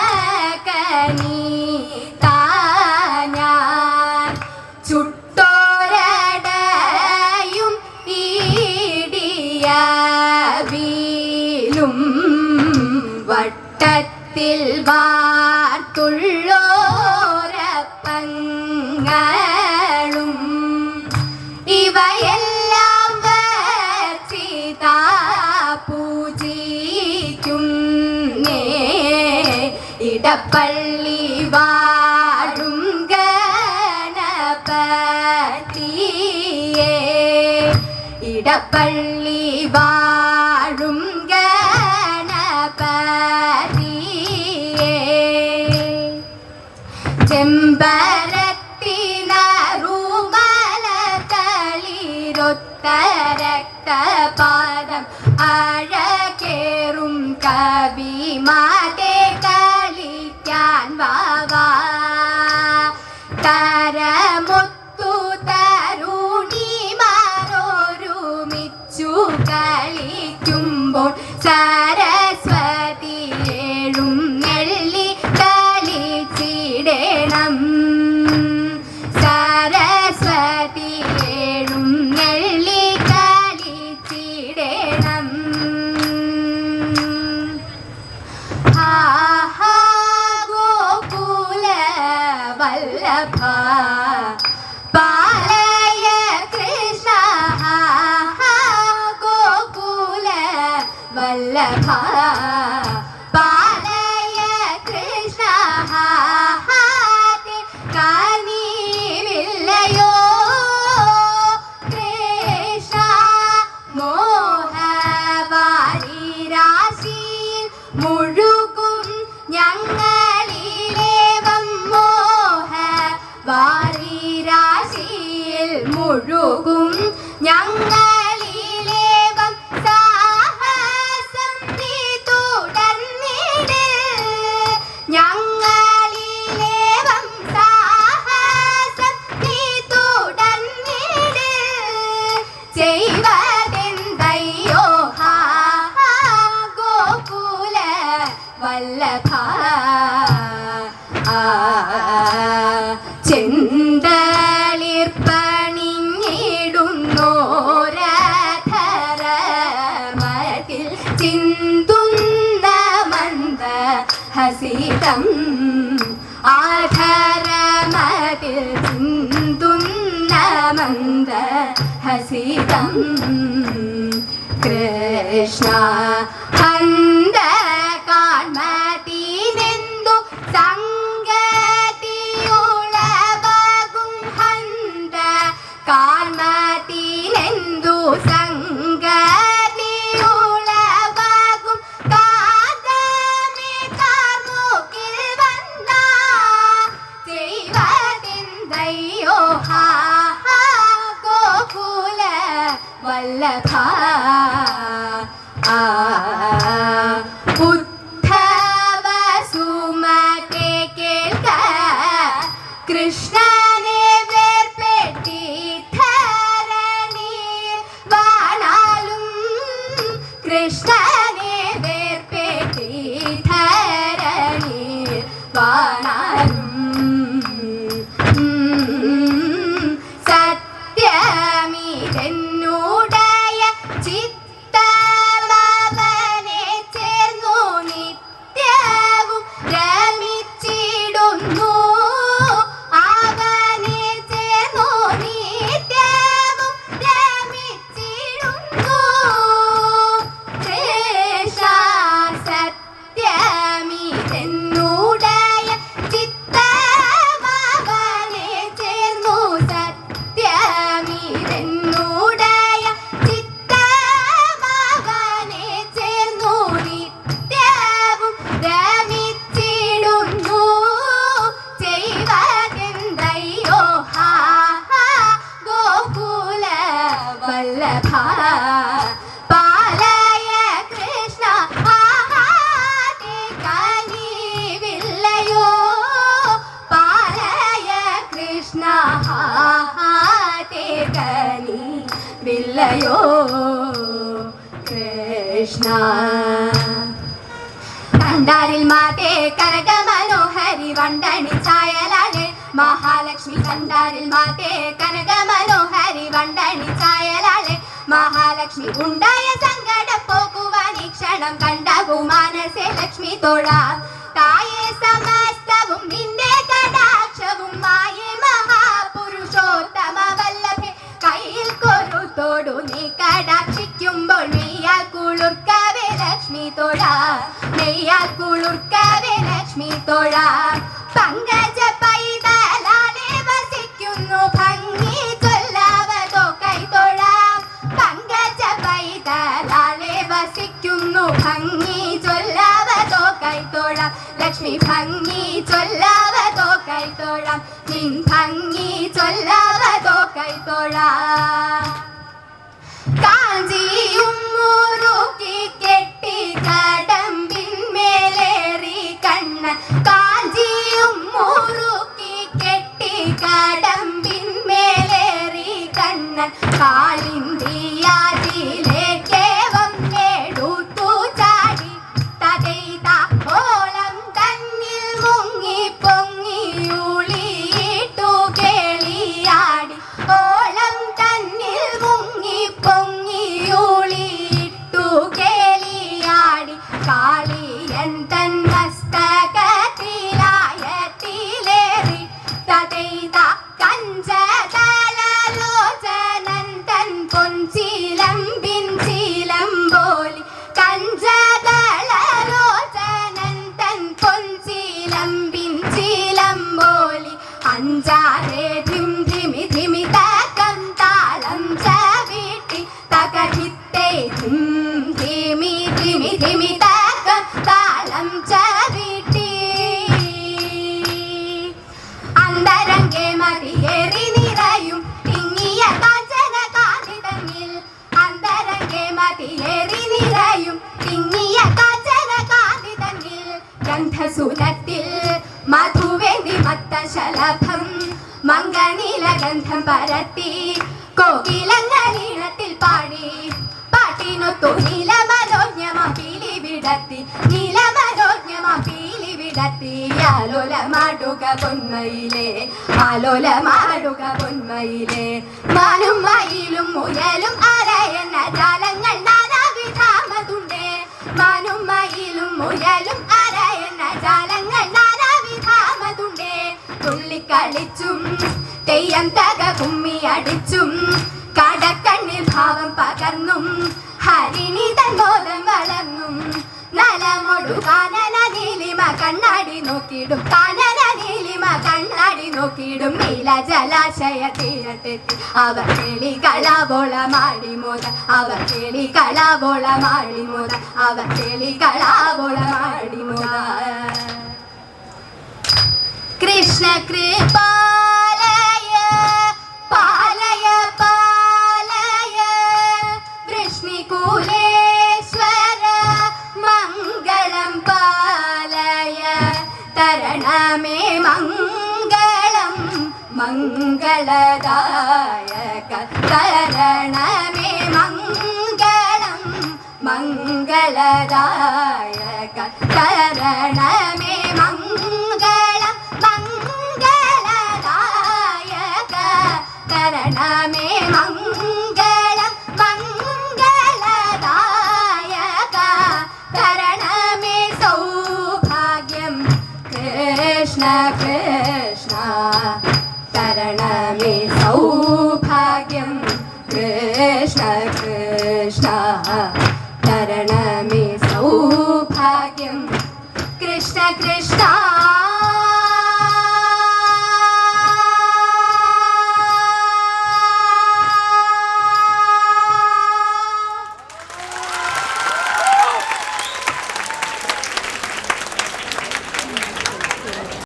മകനി താഞ്ഞാൻ ചുട്ടോരടയും ഈടിയ വീലും വട്ടത്തിൽ വാർത്തുള്ളോരപ്പങ്ങളും ഇവയെല്ലാം വച്ചിതാ പൂജിക്കുന്നേ ഇടപ്പള്ളി വാഴും ഗണപതിയേ ഇടപ്പള്ളി വാഴും ഗണപതിയേ ചെമ്പരത്തിനറുമലകളിരൊത്ത രക്തപാദം അഴകേറും കവിമാതേ കളിക്കാൻ വാവാ തരമൊത്തു തരുണിമാരൊരുമിച്ചു കളിക്കുമ്പോൾ സരസ്വതി എഴുന്നള്ളി കളിച്ചിടണം സരസ്വതി എഴുന്നള്ളി കളിച്ചിടണം ആഹാ ഗോകുല വല്ലഭ പാലയ കൃഷ്ണ ഗോകുല വല്ലഭ പാലയ കൃഷ്ണ കനിവില്ലയോ കൃഷ്ണ മോഹവാരിരാശിയിൽ മുഴുകും ഞങ്ങളിലേവം മോഹവാരിരാശിയിൽ മുഴുകും ഞങ്ങളിലേവം സാഹസം നീ തുടർന്നിട് ഞങ്ങളിലേവം സാഹസം നീ തുടർന്നിട് ചെയ്വതെന്തയ്യോ ഹാ ഗോകുല വല്ലഭ ചെന്തളിർപ്പണിഞ്ഞിടുന്നോരധരമതിൽ ചിന്തുന്ന മന്ദ ഹസിതം ആധരമതിൽ ചിന്തുന്ന മന്ദ ഹസിതം കൃഷ്ണ ഹന്ത കാൺമതിനെന്തു സംഗതിയുളവാകും ഹന്ത കാൺമതിനെന്തു സംഗതിയുളവാകും കാതമേ കാർമുകിൽ വന്ന ചെയ്വതെന്തയ്യോ ഹാ ഗോകുല വല്ലഭ ഉദ്ധവ സുമതേ കേൾക്ക കൃഷ്ണനെ വേർപെട്ടി ധരണിയിൽ വാണാലും കൃഷ്ണനെ വേർപെട്ടി ധരണിയിൽ വാണാലും സത്യമിതെന്നുടയ ചിത്തമവനെ ചേർന്നു നിത്യവും രമിച്ചിടുന്നു അവനെ ചേർന്നു നിത്യവും രമിച്ചിടുന്നു കൃഷ്ണ സത്യമിതെന്നുടയ ചിത്തമവനെ ചേർന്നു സത്യമിതെന്നുടയ ചിത്തമവനെ ചേർന്നു നിത്യവും രമിച്ചിടുന്നു ചെയ്വതെന്തയ്യോ ഹാ ഗോകുല വല്ലഭ പാലയ കൃഷ്ണ കനിവില്ലയോ പാലയ കൃഷ്ണ കനിവില്ലയോ കൃഷ്ണ കൃഷ്ണ. കണ്ടാരിൽ മാതേ കനക മനോഹരി വണ്ടണി ചായലാളെ മഹാലക്ഷ്മി. കണ്ടാരിൽ മാതേ കനക മനോഹരി വണ്ടണി ചായലാളെ മഹാലക്ഷ്മി. ഉണ്ടായ സങ്കട പോകുവാൻ ഈ ക്ഷണം കണ്ടകു മാനസേ ലക്ഷ്മി തോഴ. തായേ സമസ്തവും നിന്റെ കടാക്ഷവും മായേ മഹാപുരുഷോത്തമ വല്ലഭേ. കയ്യിൽ കൊരുത്തോടു നീ കടാക്ഷിക്കുമ്പോൾ നെയ്യാൽ കുളിർക്കവേ ലക്ഷ്മി തോഴ. നെയ്യാൽ കുളിർക്കവേ ലക്ഷ്മി തോഴ. പങ്കജ പൈതലാലെ വസിക്കുന്നു ഭംഗി ചൊല്ലാവതോ കൈത്തോഴ. പങ്കജ പൈതലാലെ വസിക്കുന്നു ഭംഗി ചൊല്ലാവതോ കൈത്തോഴ. ലക്ഷ്മി ഭംഗി ചൊല്ലാവതോ കൈത്തോഴ. നിൻ ഭംഗി ചൊല്ലാവതോ കൈത്തോഴ. കാഞ്ചിയും മുറുക്കി കെട്ടി കടമ്പിന്മേലേറി കണ്ണൻ. കാഞ്ചിയും മുറുക്കി കെട്ടി കടമ്പിന്മേലേറി കണ്ണൻ. കാളിന്തിയാറ്റിലേക്കേവം എടുത്തു ചാടി തതൈത ഓളം തന്നിൽ മുങ്ങി പൊങ്ങി ഉളിയിട്ടു കേളിയാടി. ഓളം തന്നിൽ മുങ്ങി പൊങ്ങി ഉളിയിട്ടു കേളിയാടി. കാളിയൻ തൻ മസ്തകത്തിലായത്തിലേറി തതൈത കഞ്ചതലലോചനൻ തൻ പൊൻചിലമ്പിൻ ചിലമ്പോലി. കഞ്ചതലലോചനൻ തൻ പൊൻചിലമ്പിൻ ചിലമ്പോലി. അഞ്ചാറേ ധിം ധിമി ധിമി തകം താളം ചവിട്ടി തകഹിത്തേ ധിം ധിമി ധിമി ധിമി തകം താളം ചവിട്ടി. അന്തരംഗേ മതിയേറി നിറയും തിങ്ങിയ കാഞ്ചന കാന്തിതങ്ങിൽ. അന്തരംഗേ മതിയേറി നിറയും തിങ്ങിയ കാഞ്ചന കാന്തിതങ്ങിൽ. ഗന്ധസുലത്തിൽ മധുവേന്തി മത്തശലഭം മംഗനീലഗന്ധം പരത്തി കോകിലങ്ങളീണത്തിൽ പാടി. പാട്ടിനൊത്തു നീലമനോജ്ഞമാ പീലി വിടത്തി. നീലമനോജ്ഞമാ പീലി വിടത്തി. ആലോലമാടുക പൊന്മയിലേ ആലോലമാടുക പൊന്മയിലേ. മാനും മയിലും മുയലും അരയന്ന ജാലങ്ങൾ നാനാവിധാമതുണ്ടേ. മാനും മയിലും മുയലും അരയന്ന ജാലങ്ങൾ നാനാവിധാമതുണ്ടേ. തുള്ളിക്കളിച്ചും തെയ്യം തക കുമ്മി അടിച്ചും കടക്കണ്ണിൽ ഭാവം പകർന്നും ഹരിണി തൻ ബോധം വളർന്നും. നലമൊടു കാനന നീലിമ കണ്ണാടി നോക്കിയിടും. കാനന നീലിമ കണ്ണാടി നോക്കിയിടും. നീല ജലാശയ തീരത്തെത്തി അവർ കേളി കളാവോളമാടി മോദ. അവർ കേളി കളാവോളമാടി മോദ. അവർ കേളി കളാവോളമാടി മോദ. കൃഷ്ണ കൃപാലയ പാലയ പാലയ വൃഷ്ണികുലേശ്വര മംഗളം പാലയ. തരണമേ മംഗളം മംഗളദായക. തരണമേ മംഗളം മംഗളദായക. തരണ